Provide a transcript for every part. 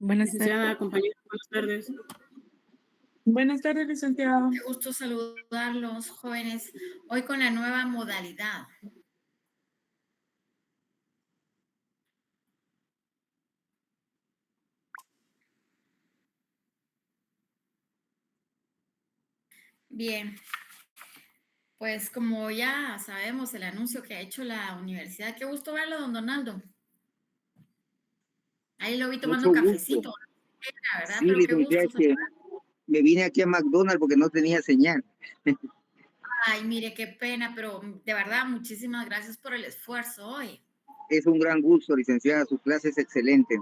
Buenas tardes. Licenciada, compañera, buenas tardes. Buenas tardes, licenciado. Qué gusto saludarlos, jóvenes, hoy con la nueva modalidad. Bien, pues como ya sabemos el anuncio que ha hecho la universidad, qué gusto verlo, don Donaldo. Ahí lo vi tomando Mucho un gusto. cafecito, la verdad, Sí, pero qué licenciada, gusto es que saludar. me vine aquí a McDonald's porque no tenía señal. Ay, mire, qué pena, pero de verdad, muchísimas gracias por el esfuerzo hoy. Es un gran gusto, licenciada, su clase es excelente.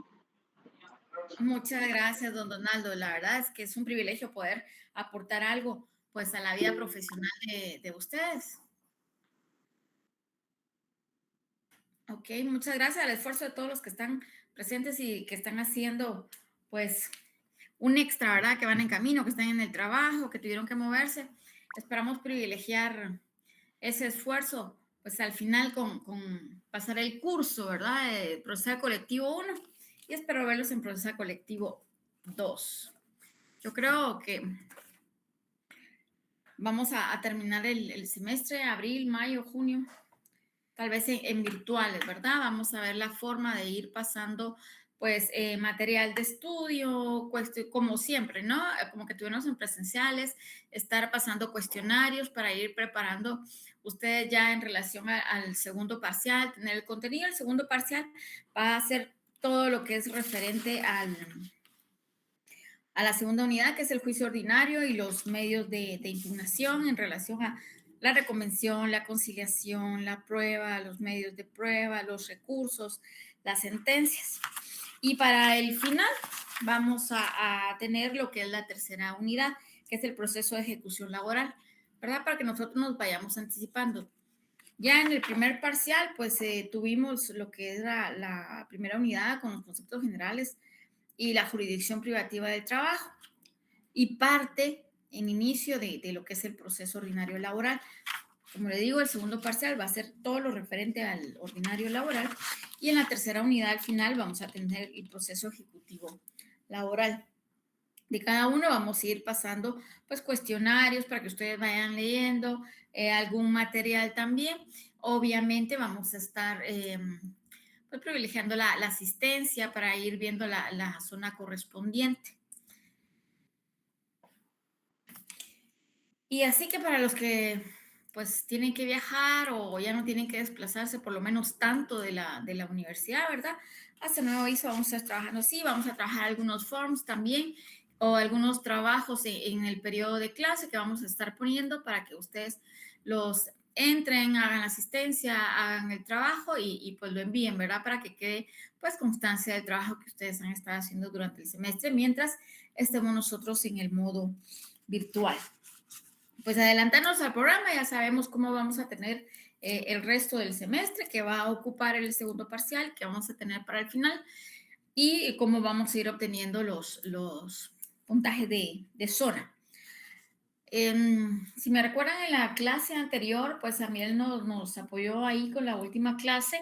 Muchas gracias, don Donaldo. La verdad es que es un privilegio poder aportar algo, pues, a la vida profesional de ustedes. Ok, muchas gracias al esfuerzo de todos los que están presentes y que están haciendo, pues, un extra, ¿verdad? Que van en camino, que están en el trabajo, que tuvieron que moverse. Esperamos privilegiar ese esfuerzo, pues, al final con pasar el curso, ¿verdad? De proceso colectivo 1 y espero verlos en proceso colectivo 2. Yo creo que vamos a terminar el semestre, abril, mayo, junio, tal vez en virtuales, ¿verdad? Vamos a ver la forma de ir pasando, pues, material de estudio, como siempre, ¿no? Como que tuvimos en presenciales, estar pasando cuestionarios para ir preparando ustedes ya en relación al segundo parcial, tener el contenido. El segundo parcial va a ser todo lo que es referente a la segunda unidad, que es el juicio ordinario y los medios de impugnación en relación a la reconvención, la conciliación, la prueba, los medios de prueba, los recursos, las sentencias. Y para el final vamos a tener lo que es la tercera unidad, que es el proceso de ejecución laboral, ¿verdad? Para que nosotros nos vayamos anticipando. Ya en el primer parcial, pues tuvimos lo que era la primera unidad con los conceptos generales y la jurisdicción privativa del trabajo y parte en inicio de lo que es el proceso ordinario laboral. Como le digo, el segundo parcial va a ser todo lo referente al ordinario laboral y en la tercera unidad al final vamos a tener el proceso ejecutivo laboral. De cada uno vamos a ir pasando pues cuestionarios para que ustedes vayan leyendo, algún material también. Obviamente vamos a estar pues privilegiando la asistencia para ir viendo la zona correspondiente. Y así que para los que pues tienen que viajar o ya no tienen que desplazarse por lo menos tanto de la universidad, ¿verdad? Hasta nuevo aviso vamos a estar trabajando así, vamos a trabajar algunos forms también o algunos trabajos en el periodo de clase que vamos a estar poniendo para que ustedes los entren, hagan la asistencia, hagan el trabajo y pues lo envíen, ¿verdad? Para que quede pues constancia del trabajo que ustedes han estado haciendo durante el semestre mientras estemos nosotros en el modo virtual. Pues adelantarnos al programa, ya sabemos cómo vamos a tener el resto del semestre, que va a ocupar el segundo parcial, que vamos a tener para el final, y cómo vamos a ir obteniendo los puntajes de zona. Si me recuerdan en la clase anterior, pues también nos apoyó ahí con la última clase.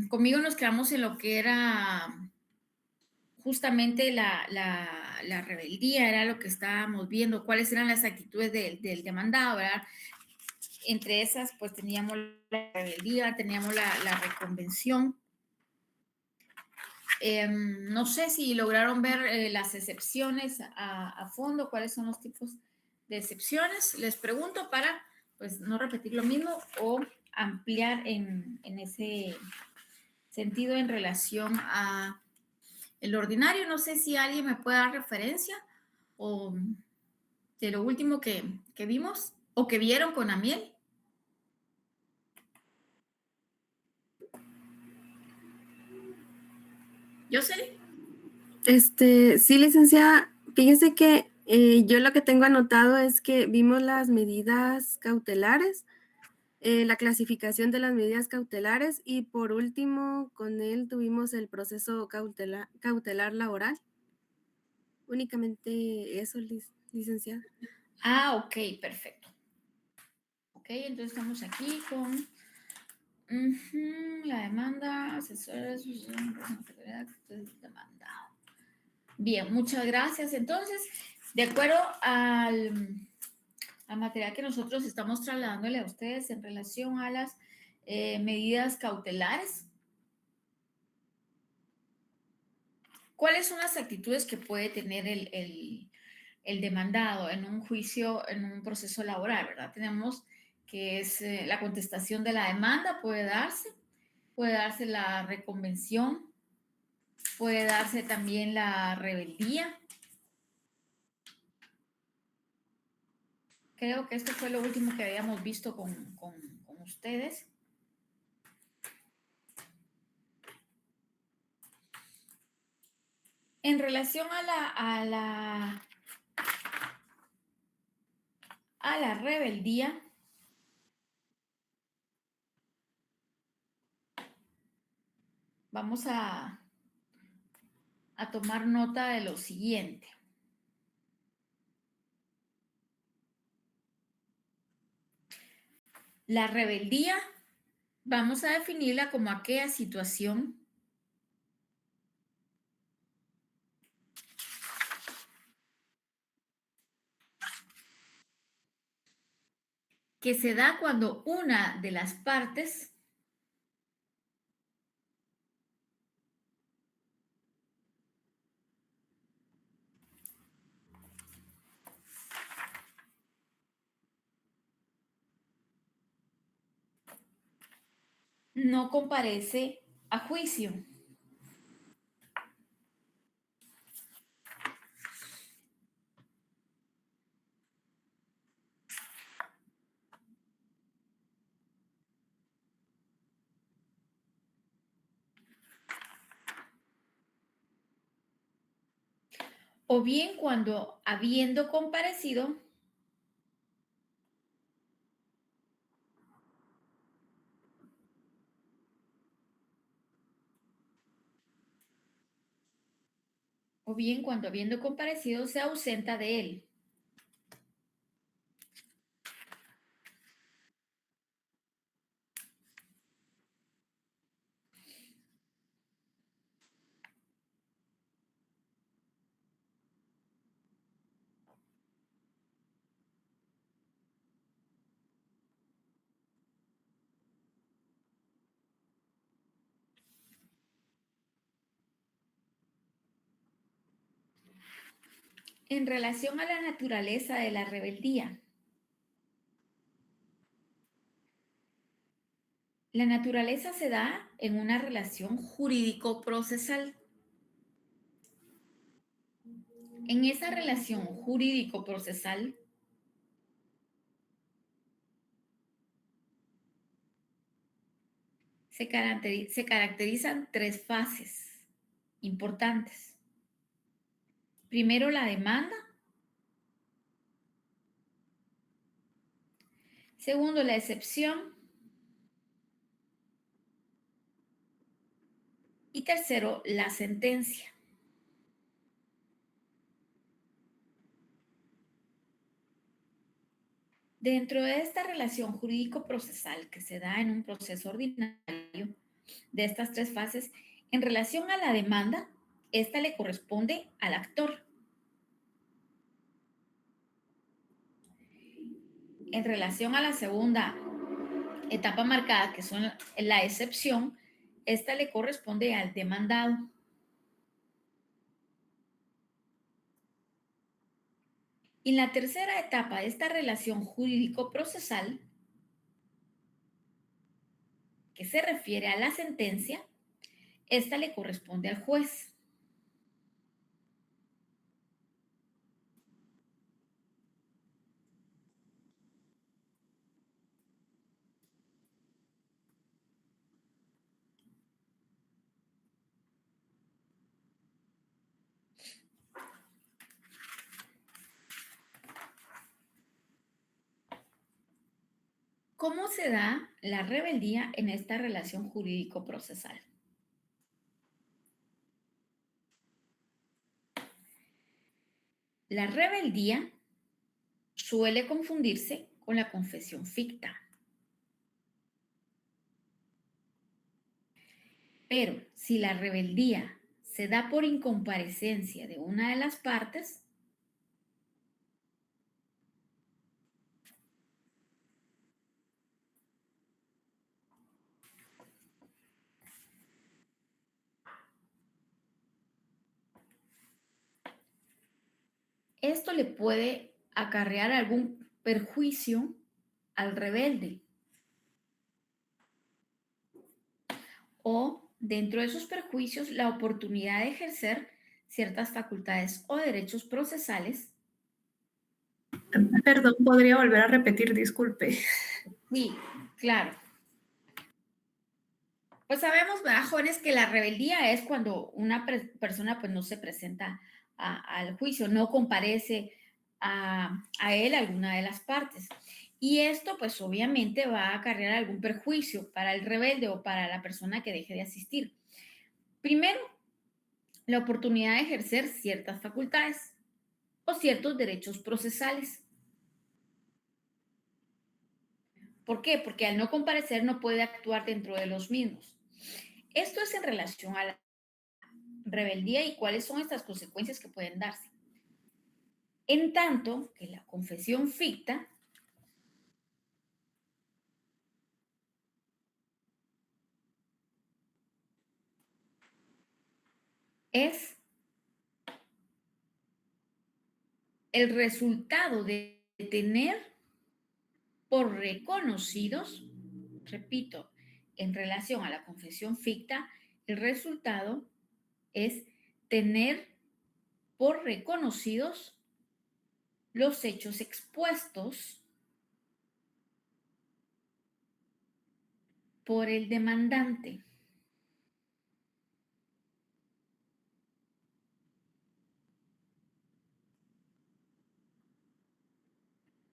Conmigo nos quedamos en lo que era justamente la rebeldía, era lo que estábamos viendo, cuáles eran las actitudes del demandado, ¿verdad? Entre esas, pues teníamos la rebeldía, teníamos la reconvención. No sé si lograron ver las excepciones a fondo, cuáles son los tipos de excepciones. Les pregunto para, pues, no repetir lo mismo o ampliar en ese sentido en relación a el ordinario. No sé si alguien me puede dar referencia o de lo último que vimos o que vieron con Amiel. Yo sé. Sí, licenciada, fíjese que yo lo que tengo anotado es que vimos las medidas cautelares, la clasificación de las medidas cautelares y por último con él tuvimos el proceso cautelar laboral. Únicamente eso, licenciada. Ah, ok, perfecto. Ok, entonces estamos aquí con la demanda, asesores, responsabilidad demandado. Bien, muchas gracias. Entonces, de acuerdo al material que nosotros estamos trasladándole a ustedes en relación a las medidas cautelares, ¿cuáles son las actitudes que puede tener el demandado en un juicio, en un proceso laboral, verdad? Tenemos que es la contestación de la demanda, puede darse la reconvención, puede darse también la rebeldía. Creo que esto fue lo último que habíamos visto con ustedes. En relación a la rebeldía, vamos a tomar nota de lo siguiente. La rebeldía, vamos a definirla como aquella situación que se da cuando una de las partes no comparece a juicio. O bien cuando, habiendo comparecido, se ausenta de él. En relación a la naturaleza de la rebeldía, la naturaleza se da en una relación jurídico-procesal. En esa relación jurídico-procesal, se caracterizan tres fases importantes. Primero, la demanda. Segundo, la excepción. Y tercero, la sentencia. Dentro de esta relación jurídico-procesal que se da en un proceso ordinario de estas tres fases, en relación a la demanda, esta le corresponde al actor. En relación a la segunda etapa marcada, que son la excepción, esta le corresponde al demandado. Y en la tercera etapa de esta relación jurídico-procesal, que se refiere a la sentencia, esta le corresponde al juez. ¿Cómo se da la rebeldía en esta relación jurídico-procesal? La rebeldía suele confundirse con la confesión ficta. Pero si la rebeldía se da por incomparecencia de una de las partes, esto le puede acarrear algún perjuicio al rebelde. O dentro de esos perjuicios, la oportunidad de ejercer ciertas facultades o derechos procesales. Perdón, ¿podría volver a repetir? Disculpe. Sí, claro. Pues sabemos, ¿verdad, jóvenes, que la rebeldía es cuando una persona pues no se presenta al juicio, no comparece a él alguna de las partes. Y esto pues obviamente va a acarrear algún perjuicio para el rebelde o para la persona que deje de asistir. Primero, la oportunidad de ejercer ciertas facultades o ciertos derechos procesales. ¿Por qué? Porque al no comparecer no puede actuar dentro de los mismos. Esto es en relación a la rebeldía y cuáles son estas consecuencias que pueden darse. En tanto que la confesión ficta es el resultado de tener por reconocidos, repito, en relación a la confesión ficta, el resultado es tener por reconocidos los hechos expuestos por el demandante.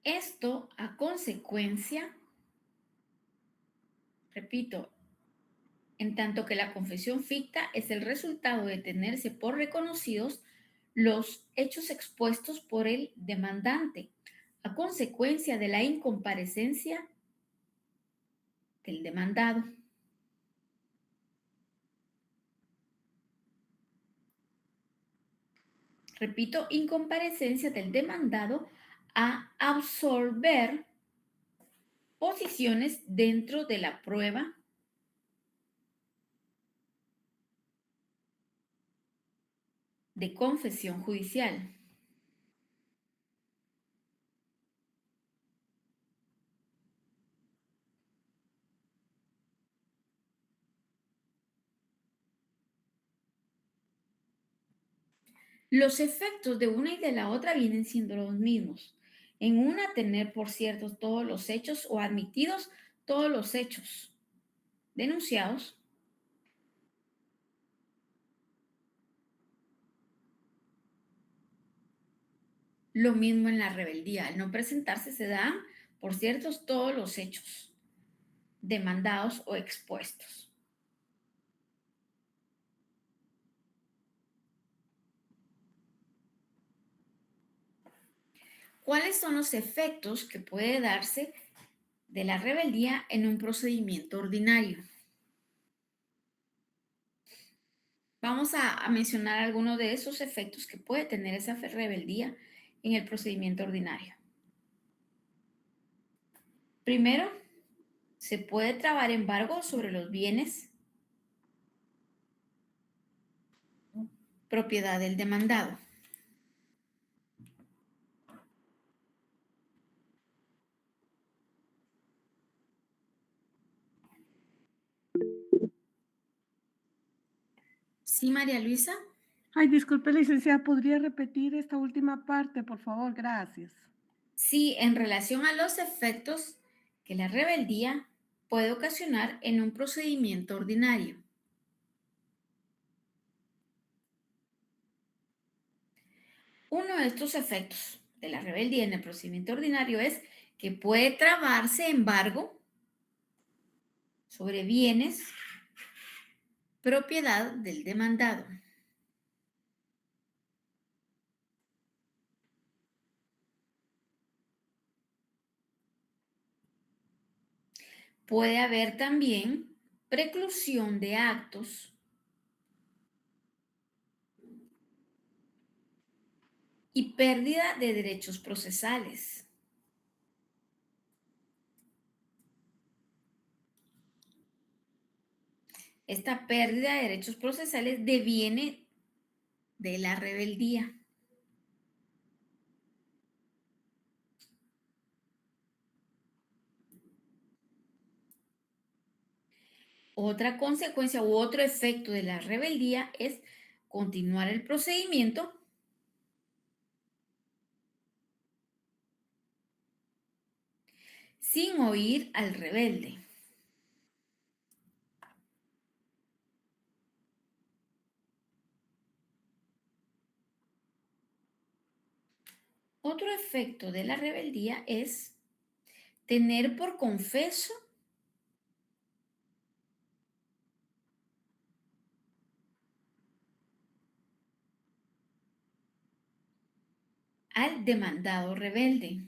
Esto a consecuencia, repito, en tanto que la confesión ficta es el resultado de tenerse por reconocidos los hechos expuestos por el demandante, a consecuencia de la incomparecencia del demandado. Repito, incomparecencia del demandado a absorber posiciones dentro de la prueba de confesión judicial. Los efectos de una y de la otra vienen siendo los mismos. En una, tener por ciertos todos los hechos o admitidos todos los hechos denunciados. Lo mismo en la rebeldía. Al no presentarse se dan por ciertos todos los hechos demandados o expuestos. ¿Cuáles son los efectos que puede darse de la rebeldía en un procedimiento ordinario? Vamos a mencionar algunos de esos efectos que puede tener esa rebeldía en el procedimiento ordinario. Primero, se puede trabar embargo sobre los bienes propiedad del demandado. ¿Sí, María Luisa? Ay, disculpe, licenciada, ¿podría repetir esta última parte, por favor? Gracias. Sí, en relación a los efectos que la rebeldía puede ocasionar en un procedimiento ordinario. Uno de estos efectos de la rebeldía en el procedimiento ordinario es que puede trabarse embargo sobre bienes propiedad del demandado. Puede haber también preclusión de actos y pérdida de derechos procesales. Esta pérdida de derechos procesales deviene de la rebeldía. Otra consecuencia u otro efecto de la rebeldía es continuar el procedimiento sin oír al rebelde. Otro efecto de la rebeldía es tener por confeso al demandado rebelde.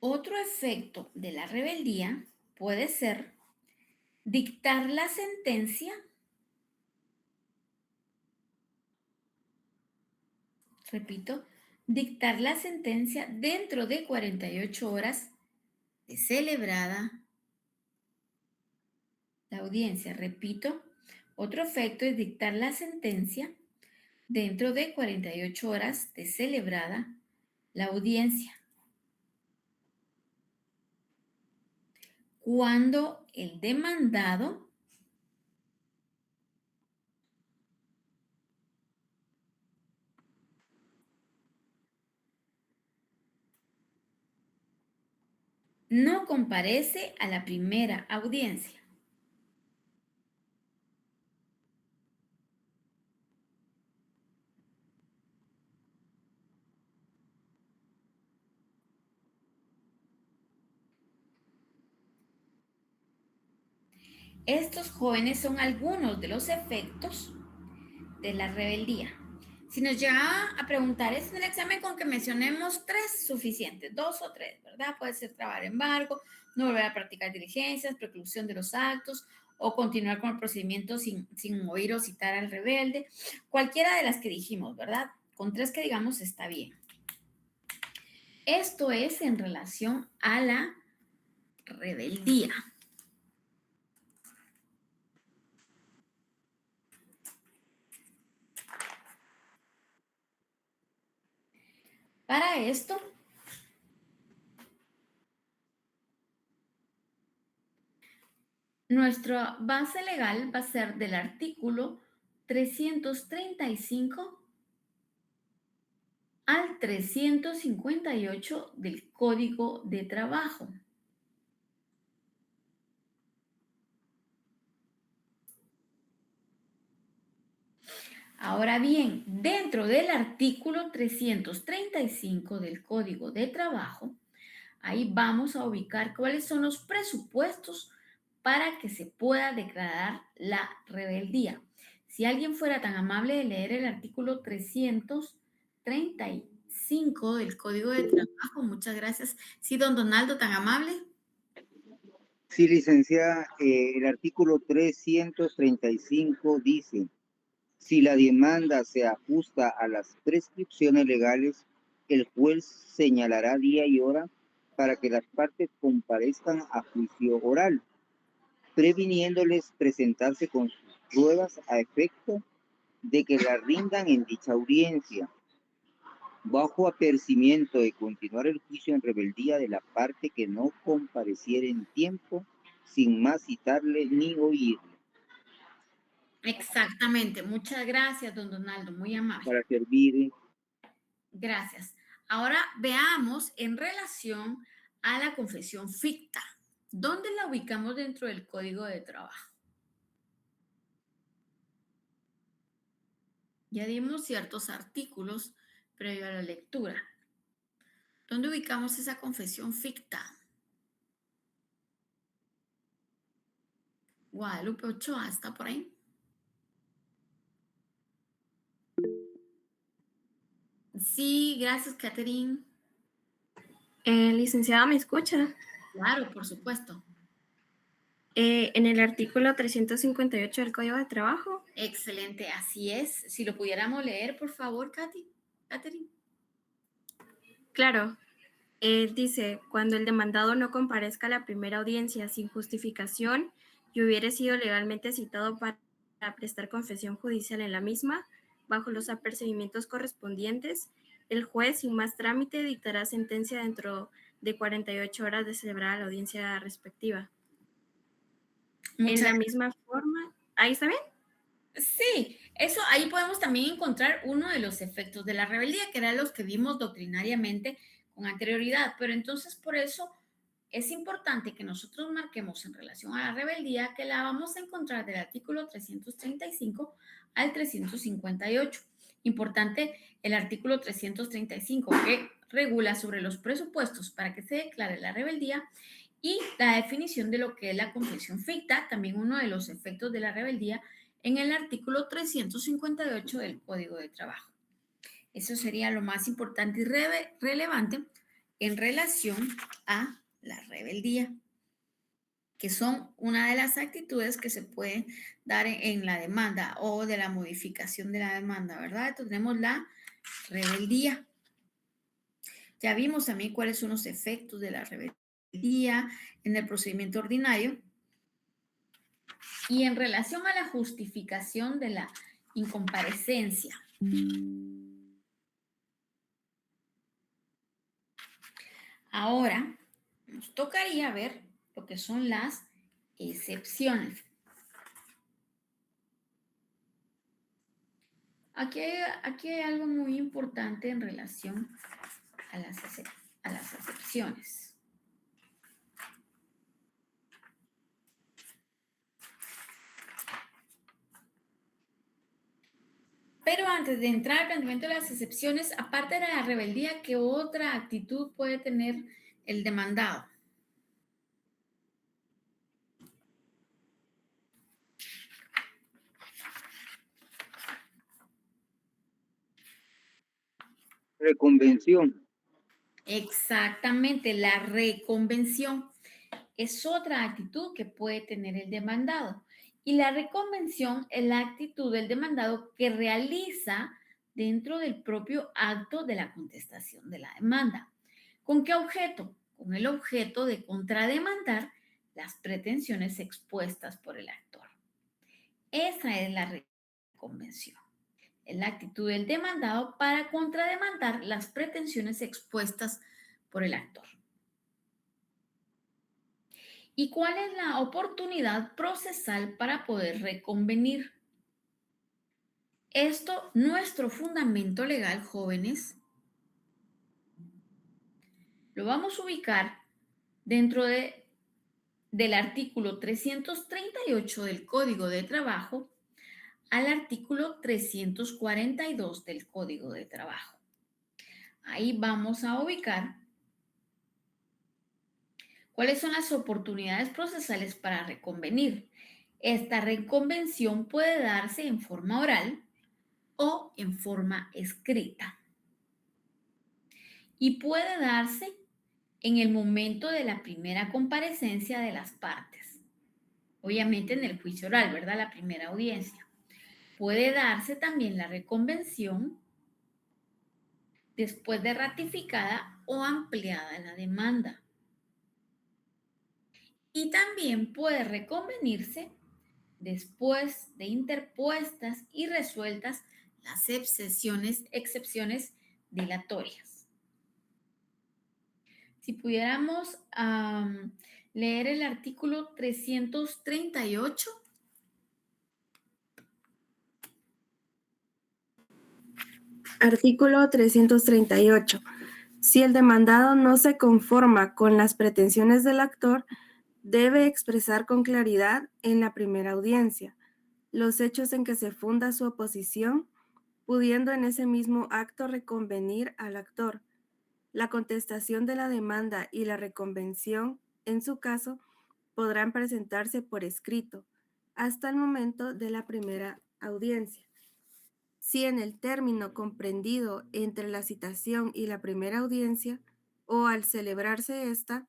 Otro efecto de la rebeldía puede ser dictar la sentencia, repito, dictar la sentencia dentro de 48 horas de celebrada la audiencia. Repito, otro efecto es dictar la sentencia dentro de 48 horas de celebrada la audiencia. Cuando el demandado no comparece a la primera audiencia. Estos jóvenes son algunos de los efectos de la rebeldía. Si nos llega a preguntar, ¿es en el examen con que mencionemos 3 suficientes? 2 o 3, ¿verdad? Puede ser trabar embargo, no volver a practicar diligencias, preclusión de los actos o continuar con el procedimiento sin oír o citar al rebelde. Cualquiera de las que dijimos, ¿verdad? Con 3 que digamos está bien. Esto es en relación a la rebeldía. Para esto, nuestra base legal va a ser del artículo 335 al 358 del Código de Trabajo. Ahora bien, dentro del artículo 335 del Código de Trabajo, ahí vamos a ubicar cuáles son los presupuestos para que se pueda declarar la rebeldía. Si alguien fuera tan amable de leer el artículo 335 del Código de Trabajo, muchas gracias. Sí, don Donaldo, tan amable. Sí, licenciada, el artículo 335 dice, si la demanda se ajusta a las prescripciones legales, el juez señalará día y hora para que las partes comparezcan a juicio oral, previniéndoles presentarse con sus pruebas a efecto de que la rindan en dicha audiencia, bajo apercibimiento de continuar el juicio en rebeldía de la parte que no compareciera en tiempo, sin más citarle ni oírle. Exactamente. Muchas gracias, don Donaldo. Muy amable. Para servir. Gracias. Ahora veamos en relación a la confesión ficta. ¿Dónde la ubicamos dentro del Código de Trabajo? Ya dimos ciertos artículos previo a la lectura. ¿Dónde ubicamos esa confesión ficta? Guadalupe Ochoa, ¿está por ahí? Sí, gracias, Catherine. Licenciada, ¿me escucha? Claro, por supuesto. En el artículo 358 del Código de Trabajo. Excelente, así es. Si lo pudiéramos leer, por favor, Catherine. Claro, dice, cuando el demandado no comparezca a la primera audiencia sin justificación y hubiere sido legalmente citado para prestar confesión judicial en la misma, bajo los apercibimientos correspondientes, el juez, sin más trámite, dictará sentencia dentro de 48 horas de celebrar la audiencia respectiva. En la misma forma, ¿ahí está bien? Sí, eso ahí podemos también encontrar uno de los efectos de la rebeldía, que eran los que vimos doctrinariamente con anterioridad. Pero entonces por eso es importante que nosotros marquemos en relación a la rebeldía que la vamos a encontrar del artículo 335 al 358. Importante el artículo 335 que regula sobre los presupuestos para que se declare la rebeldía y la definición de lo que es la confesión ficta, también uno de los efectos de la rebeldía en el artículo 358 del Código de Trabajo. Eso sería lo más importante y relevante en relación a la rebeldía, que son una de las actitudes que se pueden dar en la demanda o de la modificación de la demanda, ¿verdad? Entonces tenemos la rebeldía. Ya vimos también cuáles son los efectos de la rebeldía en el procedimiento ordinario. Y en relación a la justificación de la incomparecencia, ahora nos tocaría ver lo que son las excepciones. Aquí hay algo muy importante en relación a las excepciones. Pero antes de entrar al planteamiento de las excepciones, aparte de la rebeldía, ¿qué otra actitud puede tener el demandado? Reconvención. Exactamente, la reconvención es otra actitud que puede tener el demandado. Y la reconvención es la actitud del demandado que realiza dentro del propio acto de la contestación de la demanda. ¿Con qué objeto? Con el objeto de contrademandar las pretensiones expuestas por el actor. Esa es la reconvención. Es la actitud del demandado para contrademandar las pretensiones expuestas por el actor. ¿Y cuál es la oportunidad procesal para poder reconvenir? Esto, nuestro fundamento legal, jóvenes, lo vamos a ubicar dentro del artículo 338 del Código de Trabajo al artículo 342 del Código de Trabajo. Ahí vamos a ubicar cuáles son las oportunidades procesales para reconvenir. Esta reconvención puede darse en forma oral o en forma escrita. Y puede darse en el momento de la primera comparecencia de las partes. Obviamente en el juicio oral, ¿verdad? La primera audiencia. Puede darse también la reconvención después de ratificada o ampliada la demanda. Y también puede reconvenirse después de interpuestas y resueltas las excepciones dilatorias. Si pudiéramos leer el artículo 338. Artículo 338. Si el demandado no se conforma con las pretensiones del actor, debe expresar con claridad en la primera audiencia los hechos en que se funda su oposición, pudiendo en ese mismo acto reconvenir al actor. La contestación de la demanda y la reconvención, en su caso, podrán presentarse por escrito hasta el momento de la primera audiencia. si en el término comprendido entre la citación y la primera audiencia, o al celebrarse esta,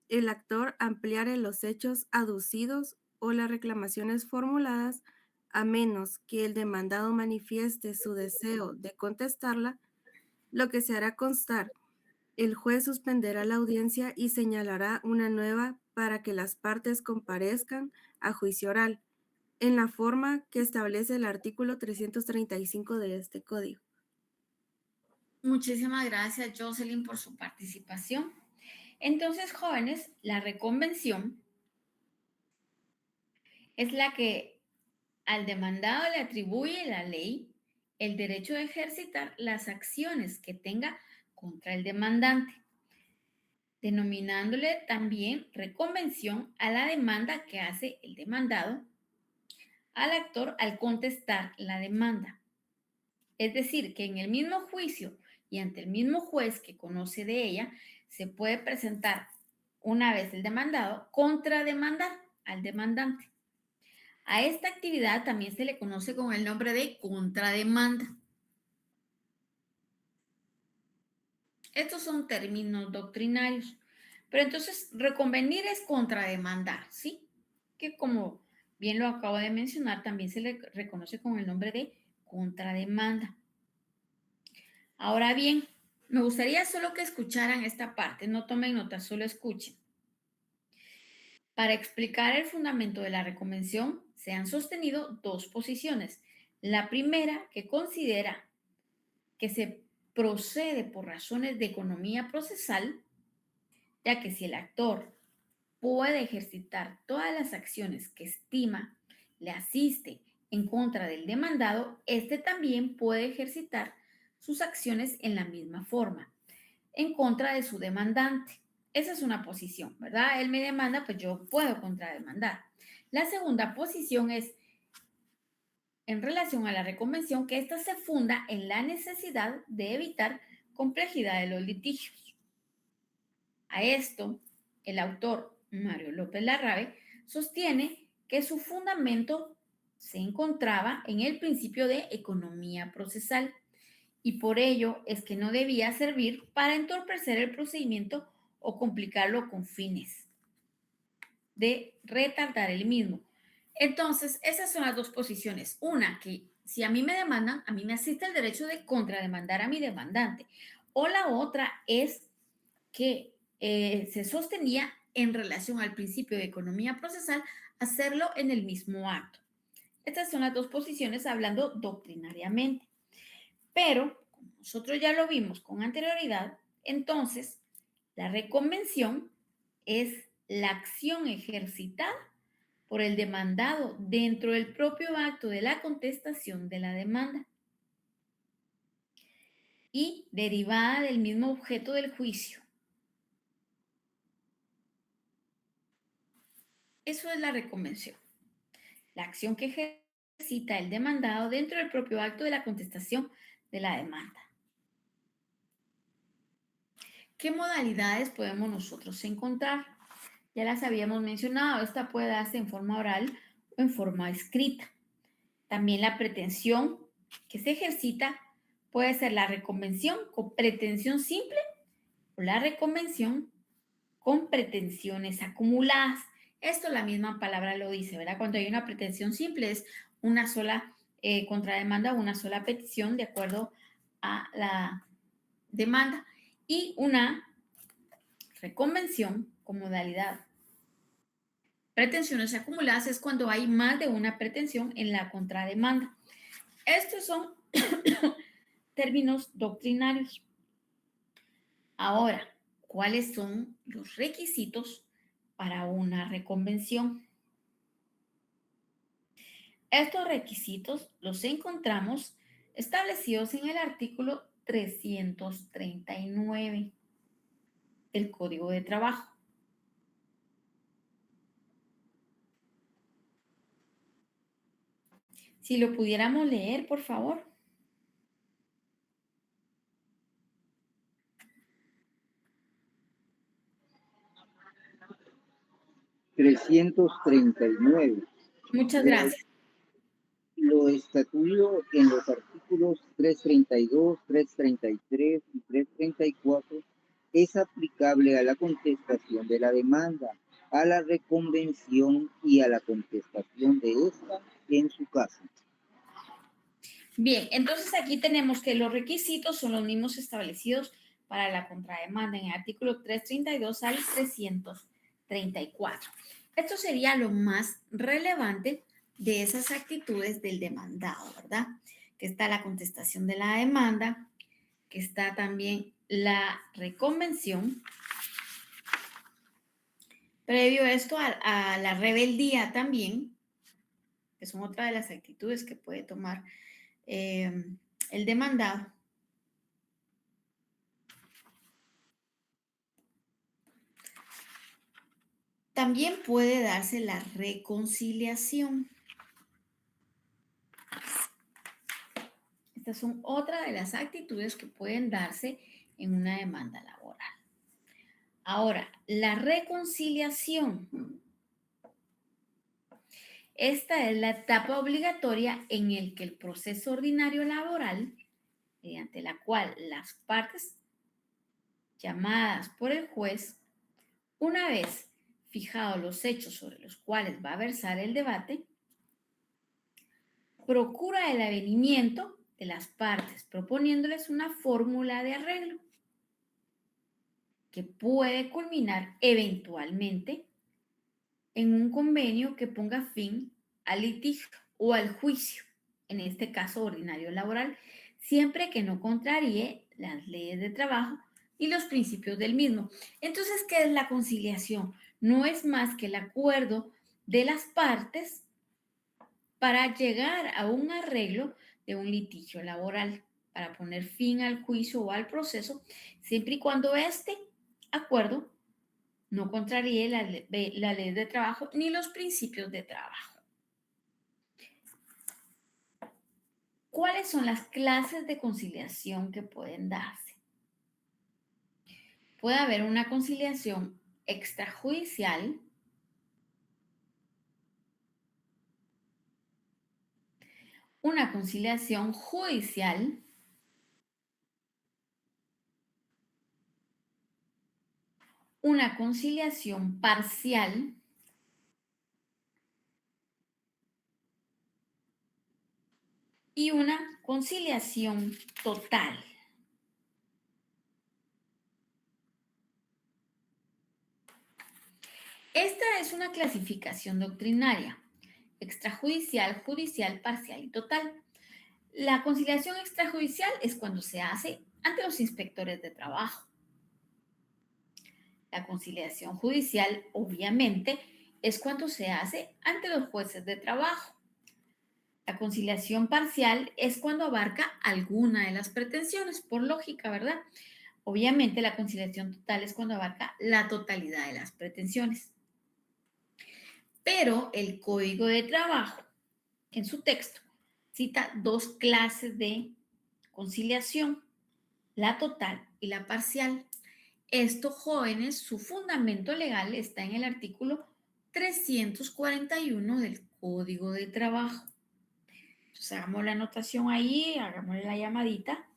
el actor ampliare los hechos aducidos o las reclamaciones formuladas, a menos que el demandado manifieste su deseo de contestarla, lo que se hará constar. El juez suspenderá la audiencia y señalará una nueva para que las partes comparezcan a juicio oral, en la forma que establece el artículo 335 de este código. Muchísimas gracias, Jocelyn, por su participación. Entonces, jóvenes, la reconvención es la que al demandado le atribuye la ley el derecho de ejercitar las acciones que tenga contra el demandante, denominándole también reconvención a la demanda que hace el demandado al actor al contestar la demanda. Es decir, que en el mismo juicio y ante el mismo juez que conoce de ella, se puede presentar, una vez el demandado, contrademandar al demandante. A esta actividad también se le conoce con el nombre de contrademanda. Estos son términos doctrinarios. Pero entonces, reconvenir es contrademandar, ¿sí? Que como bien lo acabo de mencionar, también se le reconoce con el nombre de contrademanda. Ahora bien, me gustaría solo que escucharan esta parte, no tomen nota, solo escuchen. Para explicar el fundamento de la reconvención, se han sostenido dos posiciones. La primera, que considera que se procede por razones de economía procesal, ya que si el actor puede ejercitar todas las acciones que estima le asiste en contra del demandado, éste también puede ejercitar sus acciones en la misma forma, en contra de su demandante. Esa es una posición, ¿verdad? Él me demanda, pues yo puedo contrademandar. La segunda posición es en relación a la reconvención, que ésta se funda en la necesidad de evitar complejidad de los litigios. A esto, el autor Mario López Larrabe sostiene que su fundamento se encontraba en el principio de economía procesal y por ello es que no debía servir para entorpecer el procedimiento o complicarlo con fines de retardar el mismo. Entonces, esas son las dos posiciones. Una, que si a mí me demandan, a mí me asiste el derecho de contrademandar a mi demandante. O la otra es que se sostenía en relación al principio de economía procesal, hacerlo en el mismo acto. Estas son las dos posiciones hablando doctrinariamente. Pero, como nosotros ya lo vimos con anterioridad, entonces la reconvención es la acción ejercitada por el demandado dentro del propio acto de la contestación de la demanda y derivada del mismo objeto del juicio. Eso es la reconvención, la acción que ejercita el demandado dentro del propio acto de la contestación de la demanda. ¿Qué modalidades podemos nosotros encontrar? Ya las habíamos mencionado, esta puede darse en forma oral o en forma escrita. También la pretensión que se ejercita puede ser la reconvención con pretensión simple o la reconvención con pretensiones acumuladas. Esto la misma palabra lo dice, ¿verdad? Cuando hay una pretensión simple es una sola contrademanda, una sola petición de acuerdo a la demanda y una reconvención con modalidad pretensiones acumuladas es cuando hay más de una pretensión en la contrademanda. Estos son términos doctrinarios. Ahora, ¿cuáles son los requisitos para una reconvención? Estos requisitos los encontramos establecidos en el artículo 339 del Código de Trabajo. Si lo pudiéramos leer, por favor. $339. Muchas gracias. Lo estatuido en los artículos 332, 333 y 334 es aplicable a la contestación de la demanda, a la reconvención y a la contestación de esta en su caso. Bien, entonces aquí tenemos que los requisitos son los mismos establecidos para la contrademanda en el artículo 332 al 334. Esto sería lo más relevante de esas actitudes del demandado, ¿verdad? Que está la contestación de la demanda, que está también la reconvención. Previo a esto, a la rebeldía también, que son otra de las actitudes que puede tomar el demandado. También puede darse la reconciliación. Estas son otra de las actitudes que pueden darse en una demanda laboral. Ahora, la reconciliación. Esta es la etapa obligatoria en el que el proceso ordinario laboral, mediante la cual las partes llamadas por el juez, una vez fijados los hechos sobre los cuales va a versar el debate, procura el avenimiento de las partes, proponiéndoles una fórmula de arreglo que puede culminar eventualmente en un convenio que ponga fin al litigio o al juicio, en este caso ordinario laboral, siempre que no contraríe las leyes de trabajo y los principios del mismo. Entonces, ¿qué es la conciliación? No es más que el acuerdo de las partes para llegar a un arreglo de un litigio laboral, para poner fin al juicio o al proceso, siempre y cuando este acuerdo no contraríe la ley de trabajo ni los principios de trabajo. ¿Cuáles son las clases de conciliación que pueden darse? Puede haber una conciliación extrajudicial, una conciliación judicial una conciliación parcial y una conciliación total. Esta es una clasificación doctrinaria, extrajudicial, judicial, parcial y total. La conciliación extrajudicial es cuando se hace ante los inspectores de trabajo. La conciliación judicial, obviamente, es cuando se hace ante los jueces de trabajo. La conciliación parcial es cuando abarca alguna de las pretensiones, por lógica, ¿verdad? Obviamente, la conciliación total es cuando abarca la totalidad de las pretensiones. Pero el Código de Trabajo, en su texto, cita dos clases de conciliación, la total y la parcial. Esto, jóvenes, su fundamento legal está en el artículo 341 del Código de Trabajo. Entonces, hagamos la anotación ahí, hagamos la llamadita.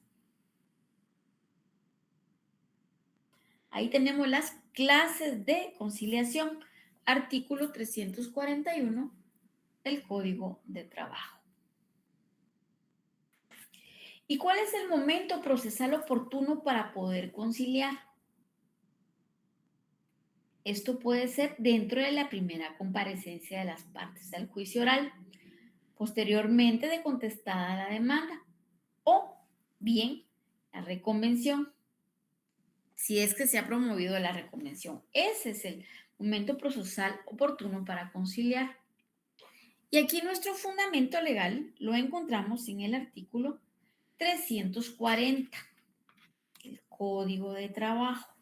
Ahí tenemos las clases de conciliación, artículo 341 del Código de Trabajo. ¿Y cuál es el momento procesal oportuno para poder conciliar? Esto puede ser dentro de la primera comparecencia de las partes al juicio oral, posteriormente de contestada la demanda, o bien la reconvención, si es que se ha promovido la reconvención. Ese es el momento procesal oportuno para conciliar. Y aquí nuestro fundamento legal lo encontramos en el artículo 340, el Código de Trabajo.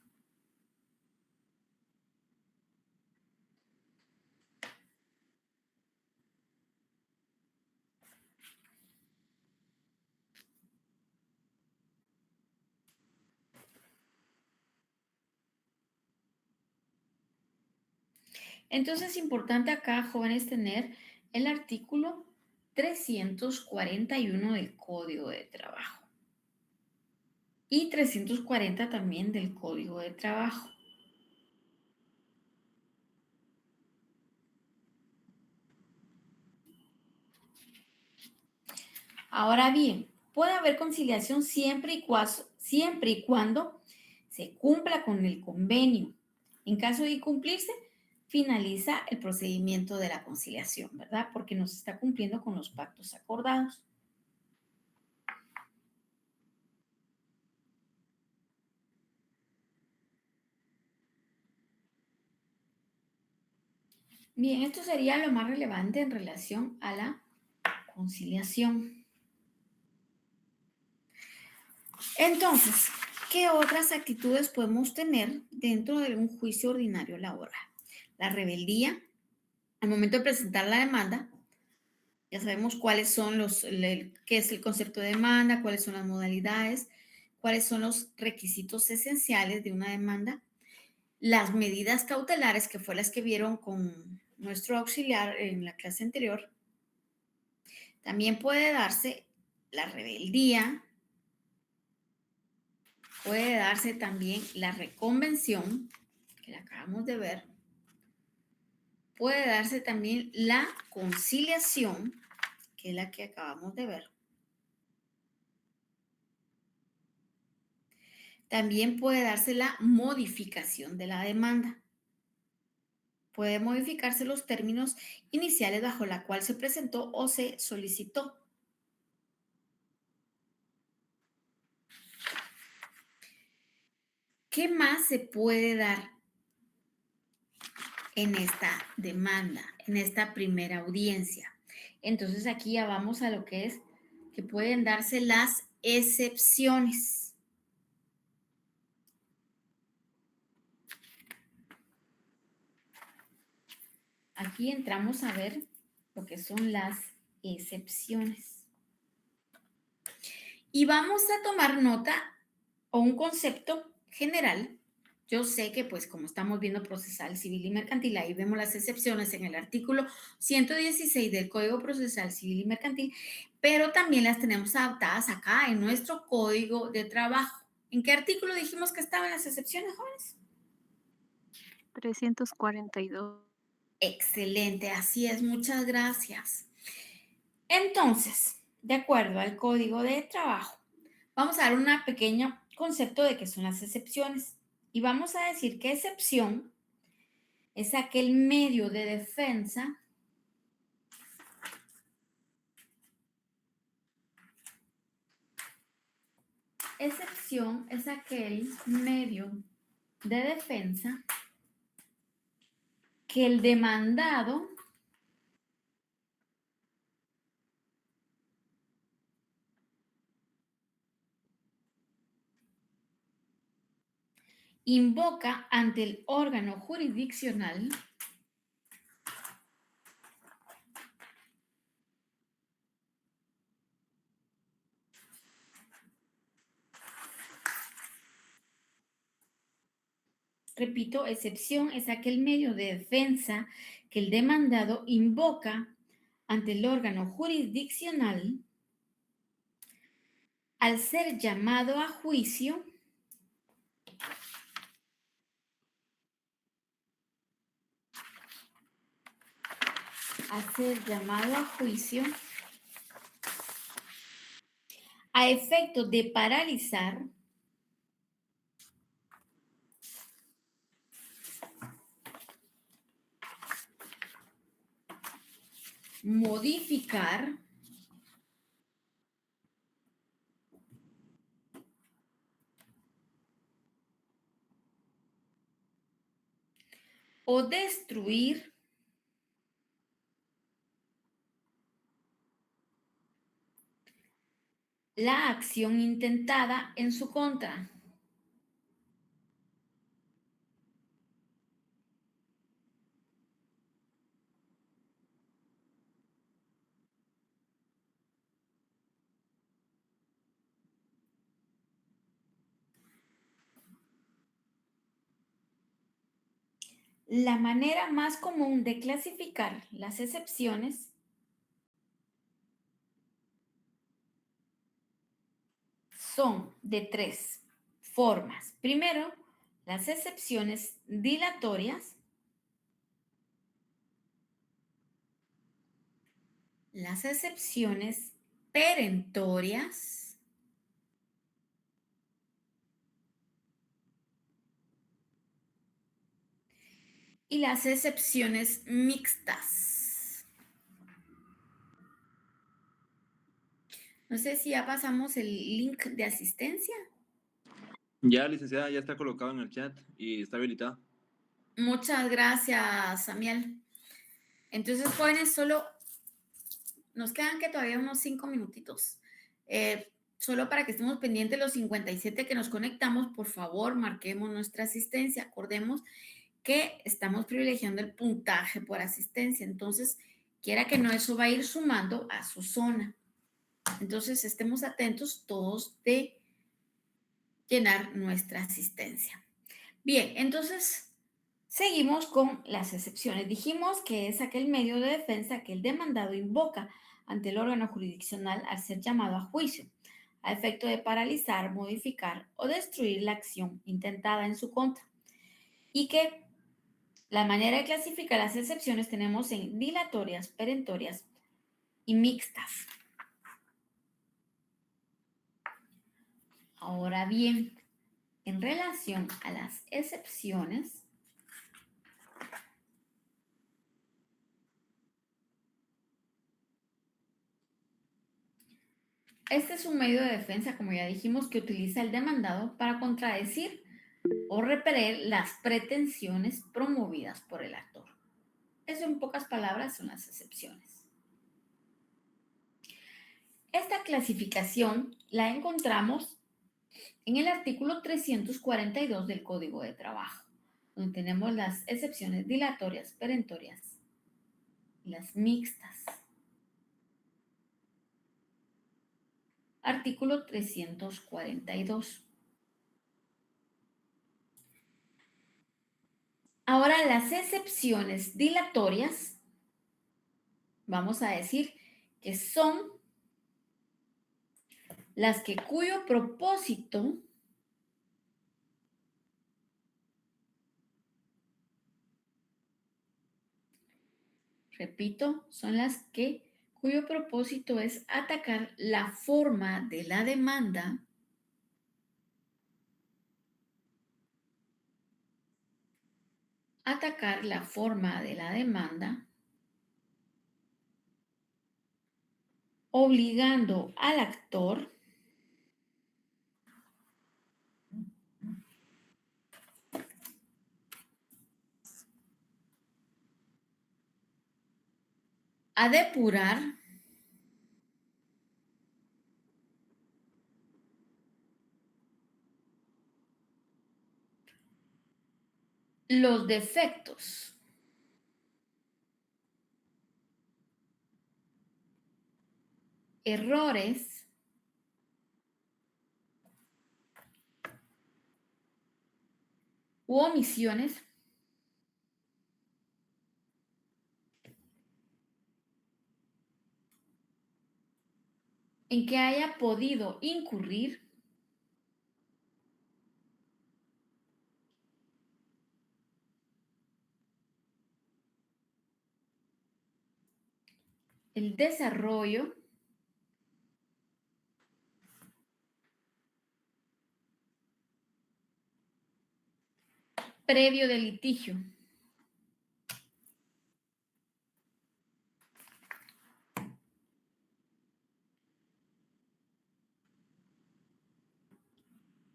Entonces es importante acá, jóvenes, tener el artículo 341 del Código de Trabajo y 340 también del Código de Trabajo. Ahora bien, puede haber conciliación siempre y cuando se cumpla con el convenio. En caso de incumplirse, finaliza el procedimiento de la conciliación, ¿verdad? Porque no se está cumpliendo con los pactos acordados. Bien, esto sería lo más relevante en relación a la conciliación. Entonces, ¿qué otras actitudes podemos tener dentro de un juicio ordinario laboral? La rebeldía, al momento de presentar la demanda, ya sabemos cuáles son qué es el concepto de demanda, cuáles son las modalidades, cuáles son los requisitos esenciales de una demanda, las medidas cautelares, que fue las que vieron con nuestro auxiliar en la clase anterior. También puede darse la rebeldía, puede darse también la reconvención, que la acabamos de ver. Puede darse también la conciliación, que es la que acabamos de ver. También puede darse la modificación de la demanda. Puede modificarse los términos iniciales bajo la cual se presentó o se solicitó. ¿Qué más se puede dar en esta demanda, en esta primera audiencia? Entonces aquí ya vamos a lo que es que pueden darse las excepciones. Aquí entramos a ver lo que son las excepciones. Y vamos a tomar nota o un concepto general. Yo sé que, pues, como estamos viendo procesal, civil y mercantil, ahí vemos las excepciones en el artículo 116 del Código Procesal Civil y Mercantil, pero también las tenemos adaptadas acá en nuestro Código de Trabajo. ¿En qué artículo dijimos que estaban las excepciones, jóvenes? 342. Excelente, así es, muchas gracias. Entonces, de acuerdo al Código de Trabajo, vamos a dar un pequeño concepto de qué son las excepciones. Y vamos a decir que excepción es aquel medio de defensa excepción es aquel medio de defensa que el demandado invoca ante el órgano jurisdiccional repito, excepción es aquel medio de defensa que el demandado invoca ante el órgano jurisdiccional al ser llamado a juicio a efecto de paralizar modificar o destruir la acción intentada en su contra. La manera más común de clasificar las excepciones son de tres formas. Primero, las excepciones dilatorias, las excepciones perentorias y las excepciones mixtas. No sé si ya pasamos el link de asistencia. Ya, licenciada, ya está colocado en el chat y está habilitado. Muchas gracias, Samiel. Entonces, jóvenes, solo nos quedan que todavía unos 5 minutitos. Solo para que estemos pendientes los 57 que nos conectamos, por favor, marquemos nuestra asistencia. Acordemos que estamos privilegiando el puntaje por asistencia. Entonces, quiera que no, eso va a ir sumando a su zona. Entonces, estemos atentos todos de llenar nuestra asistencia. Bien, entonces seguimos con las excepciones. Dijimos que es aquel medio de defensa que el demandado invoca ante el órgano jurisdiccional al ser llamado a juicio, a efecto de paralizar, modificar o destruir la acción intentada en su contra. Y que la manera de clasificar las excepciones tenemos en dilatorias, perentorias y mixtas. Ahora bien, en relación a las excepciones, este es un medio de defensa, como ya dijimos, que utiliza el demandado para contradecir o repeler las pretensiones promovidas por el actor. Eso, en pocas palabras, son las excepciones. Esta clasificación la encontramos en el artículo 342 del Código de Trabajo, donde tenemos las excepciones dilatorias, perentorias y las mixtas. Artículo 342. Ahora, las excepciones dilatorias, vamos a decir que son las que cuyo propósito repito, son las que cuyo propósito es atacar la forma de la demanda obligando al actor a depurar los defectos errores u omisiones en que haya podido incurrir el desarrollo previo del litigio.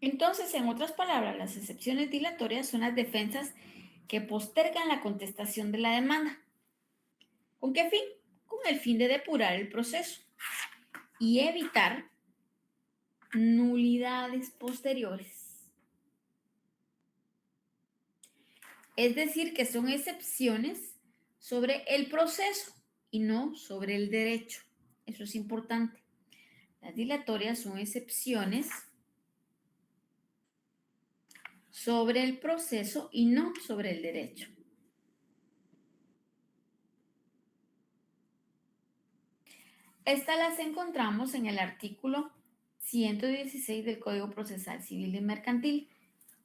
Entonces, en otras palabras, las excepciones dilatorias son las defensas que postergan la contestación de la demanda. ¿Con qué fin? Con el fin de depurar el proceso y evitar nulidades posteriores. Es decir, que son excepciones sobre el proceso y no sobre el derecho. Eso es importante. Las dilatorias son excepciones sobre el proceso y no sobre el derecho. Estas las encontramos en el artículo 116 del Código Procesal Civil y Mercantil,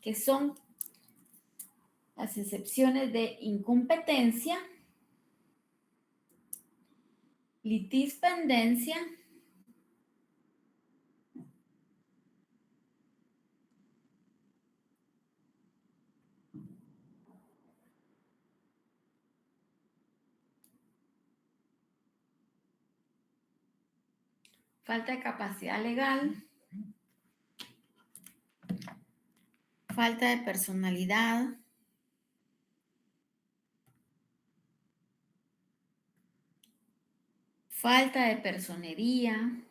que son las excepciones de incompetencia, litispendencia, falta de capacidad legal, falta de personalidad, falta de personería,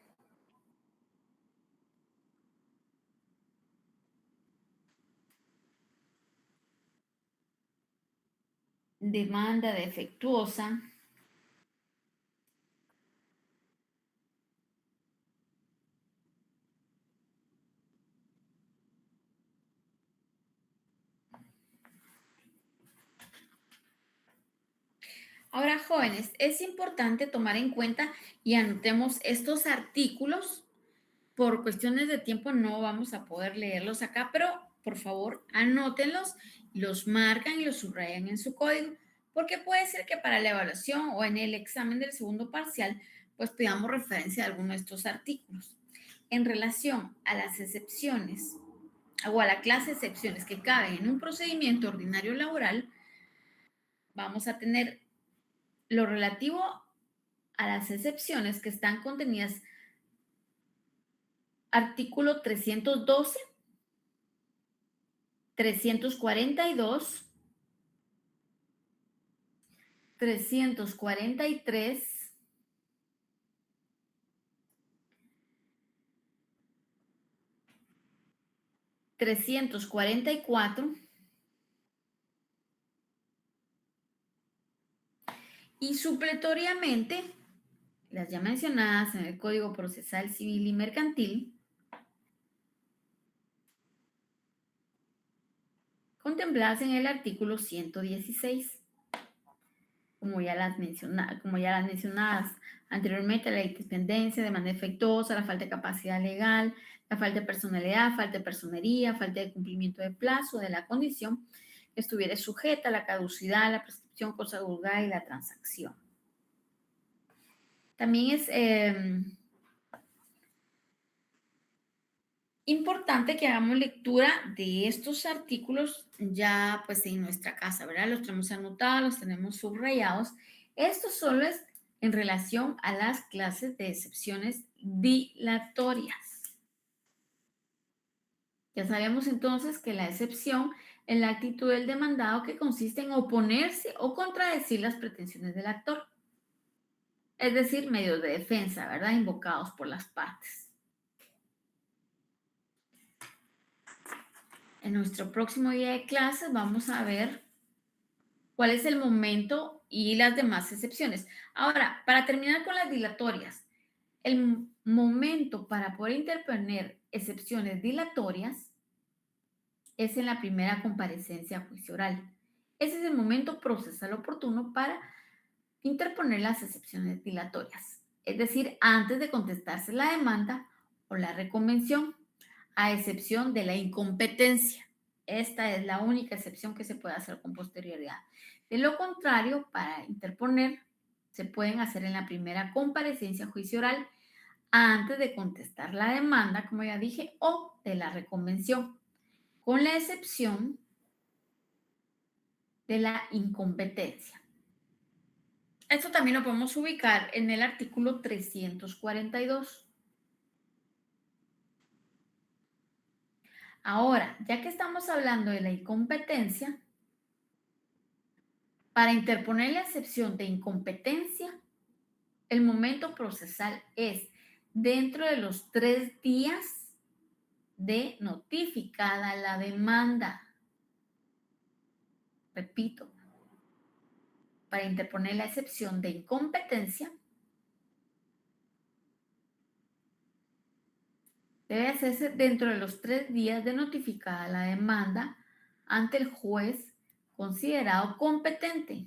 demanda defectuosa, Ahora, jóvenes, es importante tomar en cuenta y anotemos estos artículos. Por cuestiones de tiempo no vamos a poder leerlos acá, pero por favor anótenlos, los marcan y los subrayan en su código, porque puede ser que para la evaluación o en el examen del segundo parcial, pues pidamos referencia a alguno de estos artículos. En relación a las excepciones o a la clase de excepciones que caben en un procedimiento ordinario laboral, vamos a tener lo relativo a las excepciones que están contenidas artículo 312, 342, 343, 344 y supletoriamente las ya mencionadas en el Código Procesal Civil y Mercantil, contempladas en el artículo 116. Como ya las mencionadas anteriormente, la independencia, demanda defectuosa, la falta de capacidad legal, la falta de personalidad, falta de personería, falta de cumplimiento de plazo de la condición que estuviera sujeta a la caducidad, la prescripción, cosa juzgada y la transacción. También es importante que hagamos lectura de estos artículos ya pues en nuestra casa, ¿verdad? Los tenemos anotados, los tenemos subrayados. Esto solo es en relación a las clases de excepciones dilatorias. Ya sabemos entonces que la excepción es la actitud del demandado que consiste en oponerse o contradecir las pretensiones del actor. Es decir, medios de defensa, ¿verdad? Invocados por las partes. En nuestro próximo día de clases vamos a ver cuál es el momento y las demás excepciones. Ahora, para terminar con las dilatorias, el momento para poder interponer excepciones dilatorias es en la primera comparecencia a juicio oral. Ese es el momento procesal oportuno para interponer las excepciones dilatorias, es decir, antes de contestarse la demanda o la reconvención, a excepción de la incompetencia. Esta es la única excepción que se puede hacer con posterioridad. De lo contrario, para interponer, se pueden hacer en la primera comparecencia a juicio oral antes de contestar la demanda, como ya dije, o de la reconvención, con la excepción de la incompetencia. Esto también lo podemos ubicar en el artículo 342. Ahora, ya que estamos hablando de la incompetencia, para interponer la excepción de incompetencia, el momento procesal es dentro de los 3 días de notificada la demanda. Repito, para interponer la excepción de incompetencia, debe hacerse dentro de los 3 días de notificada la demanda ante el juez considerado competente.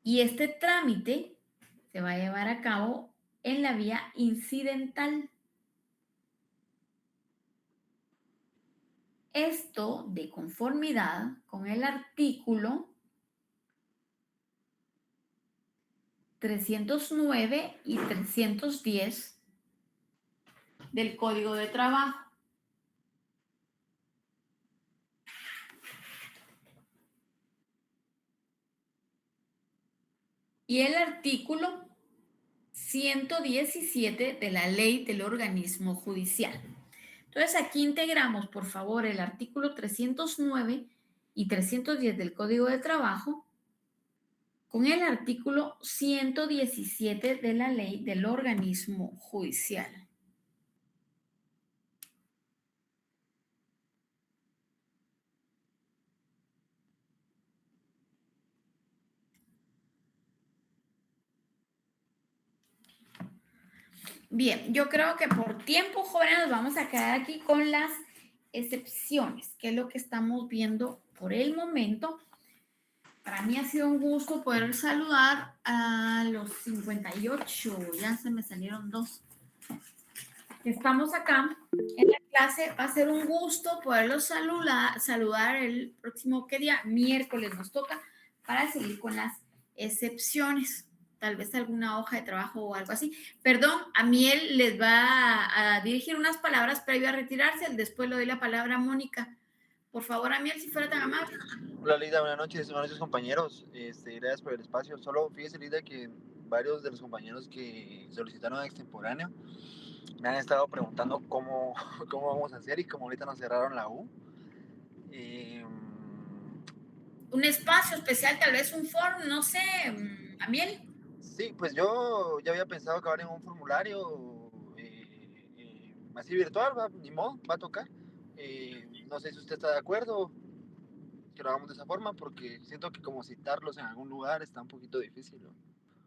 Y este trámite se va a llevar a cabo en la vía incidental. Esto de conformidad con el artículo 309 y 310 del Código de Trabajo. Y el artículo 117 de la Ley del Organismo Judicial. Entonces, aquí integramos, por favor, el artículo 309 y 310 del Código de Trabajo con el artículo 117 de la Ley del Organismo Judicial. Bien, yo creo que por tiempo, jóvenes, nos vamos a quedar aquí con las excepciones, que es lo que estamos viendo por el momento. Para mí ha sido un gusto poder saludar a los 58, ya se me salieron 2. Estamos acá en la clase, va a ser un gusto poderlos saludar el próximo, ¿qué día? Miércoles nos toca, para seguir con las excepciones, tal vez alguna hoja de trabajo o algo así. Perdón, a Miel les va a dirigir unas palabras previo a retirarse, después le doy la palabra a Mónica. Por favor, Amiel, si fuera tan amable. Hola, Lida, buenas noches compañeros. Gracias por el espacio. Solo fíjese, Lida, que varios de los compañeros que solicitaron extemporáneo me han estado preguntando cómo vamos a hacer, y como ahorita nos cerraron la U. Un espacio especial, tal vez un foro, no sé, Amiel. Sí, pues yo ya había pensado acabar en un formulario así virtual, ni modo, va a tocar. No sé si usted está de acuerdo que lo hagamos de esa forma, porque siento que como citarlos en algún lugar está un poquito difícil, ¿no?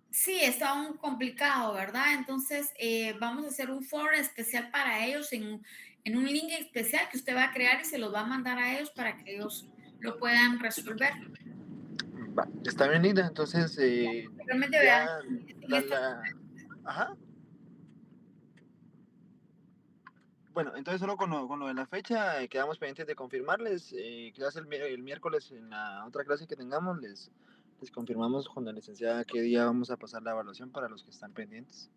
Sí, está un complicado, ¿verdad? Entonces, vamos a hacer un foro especial para ellos en un link especial que usted va a crear y se los va a mandar a ellos para que ellos lo puedan resolver. Va, está bien, Linda. Entonces, Realmente ya vean. Ajá. Bueno, entonces solo con lo de la fecha quedamos pendientes de confirmarles. Quizás el miércoles en la otra clase que tengamos les confirmamos con la licenciada qué día vamos a pasar la evaluación para los que están pendientes.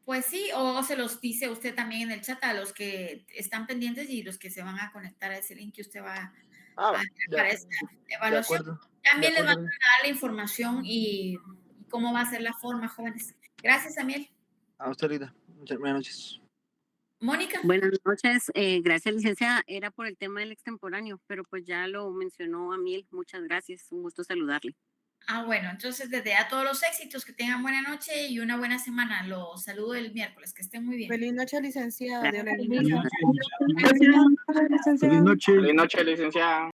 Pues sí, o se los dice usted también en el chat a los que están pendientes y los que se van a conectar a ese link que usted va a para esta evaluación. También les van a dar la información y cómo va a ser la forma, jóvenes. Gracias, Amiel. A usted, Lida. Muchas buenas noches. Mónica. Buenas noches, gracias, licenciada. Era por el tema del extemporáneo, pero pues ya lo mencionó Amiel. Muchas gracias, un gusto saludarle. Bueno, entonces desde ya todos los éxitos, que tengan buena noche y una buena semana. Los saludo el miércoles, que estén muy bien. Feliz noche, licenciada. Feliz noche, licenciada. Feliz noche, licenciada.